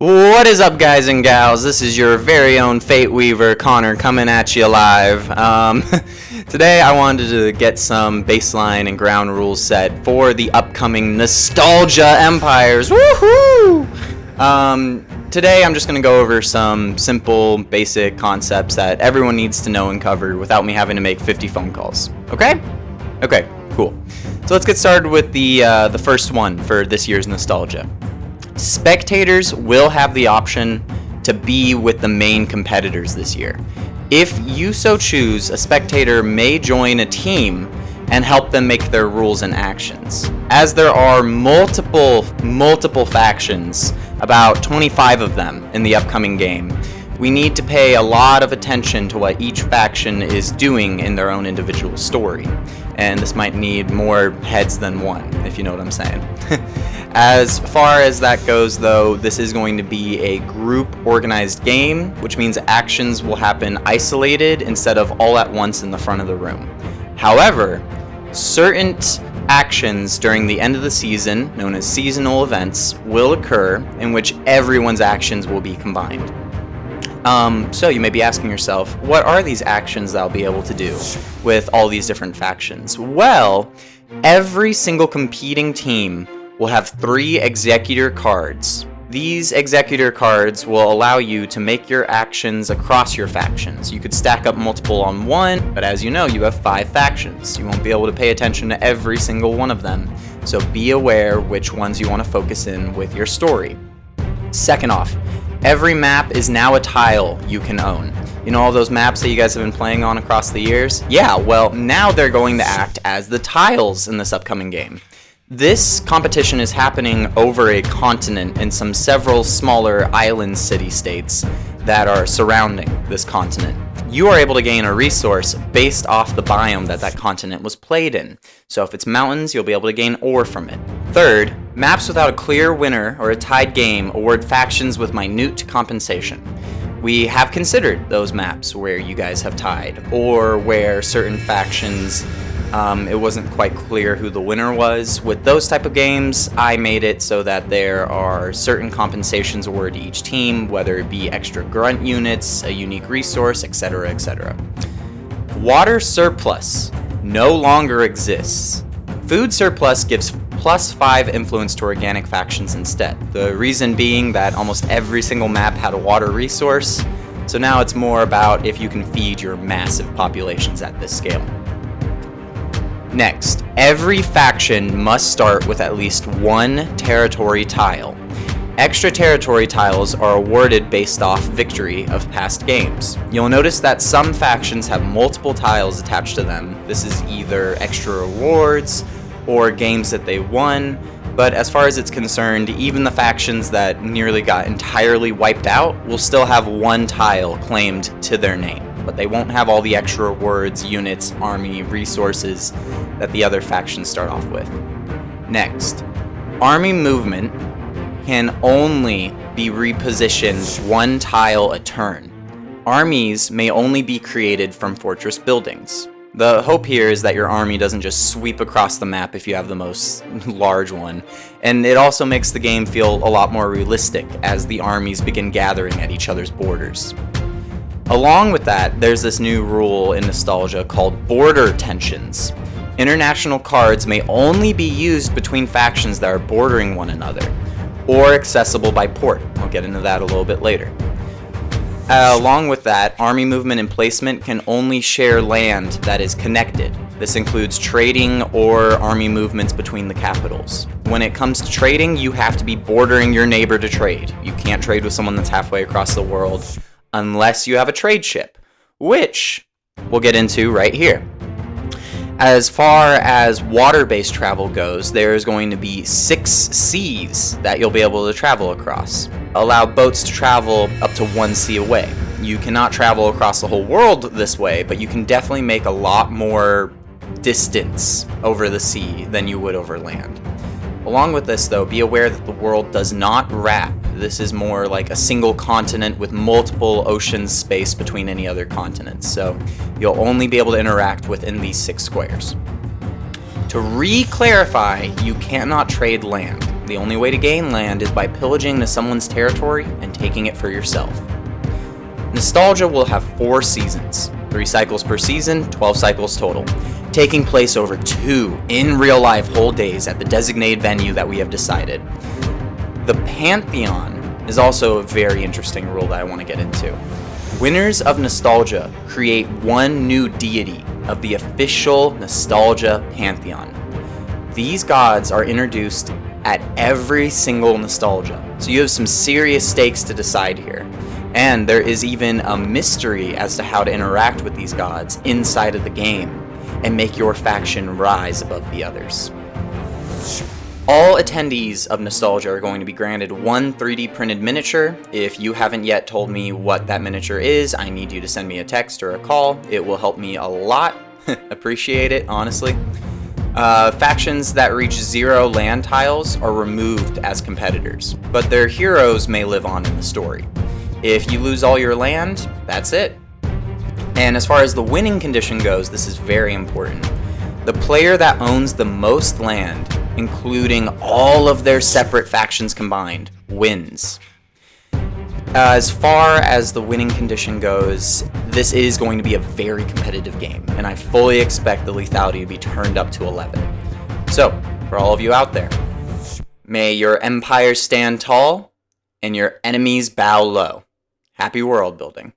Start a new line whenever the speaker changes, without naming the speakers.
What is up, guys and gals? This is your very own Fate Weaver, Connor, coming at you live. Today I wanted to get some baseline and ground rules set for the upcoming Nostalgia Empires. Woohoo! Today I'm just going to go over some simple, basic concepts that everyone needs to know and cover without me having to make 50 phone calls. Okay? Okay, cool. So let's get started with the first one for this year's Nostalgia. Spectators will have the option to be with the main competitors this year. If you so choose, a spectator may join a team and help them make their rules and actions. As there are multiple factions, about 25 of them in the upcoming game, we need to pay a lot of attention to what each faction is doing in their own individual story. And this might need more heads than one, if you know what I'm saying. As far as that goes, though, this is going to be a group organized game, which means actions will happen isolated instead of all at once in the front of the room. However, certain actions during the end of the season, known as seasonal events, will occur in which everyone's actions will be combined. So you may be asking yourself, what are these actions that I'll be able to do with all these different factions? Well, every single competing team will have 3 executor cards. These executor cards will allow you to make your actions across your factions. You could stack up multiple on one, but as you know, you have 5 factions. You won't be able to pay attention to every single one of them, so be aware which ones you want to focus in with your story. Second off, every map is now a tile you can own. You know all those maps that you guys have been playing on across the years? Yeah, well, now they're going to act as the tiles in this upcoming game. This competition is happening over a continent and several smaller island city-states that are surrounding this continent. You are able to gain a resource based off the biome that continent was played in. So if it's mountains, you'll be able to gain ore from it. Third, maps without a clear winner or a tied game award factions with minute compensation. We have considered those maps where you guys have tied, or where certain factions it wasn't quite clear who the winner was. With those type of games, I made it so that there are certain compensations awarded to each team, whether it be extra grunt units, a unique resource, etc., etc. Water surplus no longer exists. Food surplus gives +5 influence to organic factions instead. The reason being that almost every single map had a water resource, so now it's more about if you can feed your massive populations at this scale. Next, every faction must start with at least 1 territory tile. Extra territory tiles are awarded based off victory of past games. You'll notice that some factions have multiple tiles attached to them. This is either extra rewards or games that they won, but as far as it's concerned, even the factions that nearly got entirely wiped out will still have 1 tile claimed to their name. But they won't have all the extra rewards, units, army, resources that the other factions start off with. Next, army movement can only be repositioned 1 tile a turn. Armies may only be created from fortress buildings. The hope here is that your army doesn't just sweep across the map if you have the most large one, and it also makes the game feel a lot more realistic as the armies begin gathering at each other's borders. Along with that, there's this new rule in Nostalgia called border tensions. International cards may only be used between factions that are bordering one another, or accessible by port. I'll get into that a little bit later. Along with that, army movement and placement can only share land that is connected. This includes trading or army movements between the capitals. When it comes to trading, you have to be bordering your neighbor to trade. You can't trade with someone that's halfway across the world unless you have a trade ship, which we'll get into right here. As far as water-based travel goes, there's going to be 6 seas that you'll be able to travel across. Allow boats to travel up to 1 sea away. You cannot travel across the whole world this way, but you can definitely make a lot more distance over the sea than you would over land. Along with this, though, be aware that the world does not wrap. This is more like a single continent with multiple ocean space between any other continents, so you'll only be able to interact within these 6 squares. To re-clarify, you cannot trade land. the only way to gain land is by pillaging into someone's territory and taking it for yourself. Nostalgia will have 4 seasons, 3 cycles per season, 12 cycles total, taking place over 2 in real life whole days at the designated venue that we have decided. The Pantheon is also a very interesting rule that I want to get into. Winners of Nostalgia create 1 new deity of the official Nostalgia Pantheon. These gods are introduced at every single Nostalgia, so you have some serious stakes to decide here. And there is even a mystery as to how to interact with these gods inside of the game and make your faction rise above the others. All attendees of Nostalgia are going to be granted 1 3D printed miniature. If you haven't yet told me what that miniature is, I need you to send me a text or a call. It will help me a lot. Appreciate it, honestly. Factions that reach 0 land tiles are removed as competitors, but their heroes may live on in the story. If you lose all your land, that's it. And as far as the winning condition goes, this is very important. The player that owns the most land, including all of their separate factions combined, wins. As far as the winning condition goes, this is going to be a very competitive game, and I fully expect the lethality to be turned up to 11. So, for all of you out there, may your empire stand tall and your enemies bow low. Happy world building.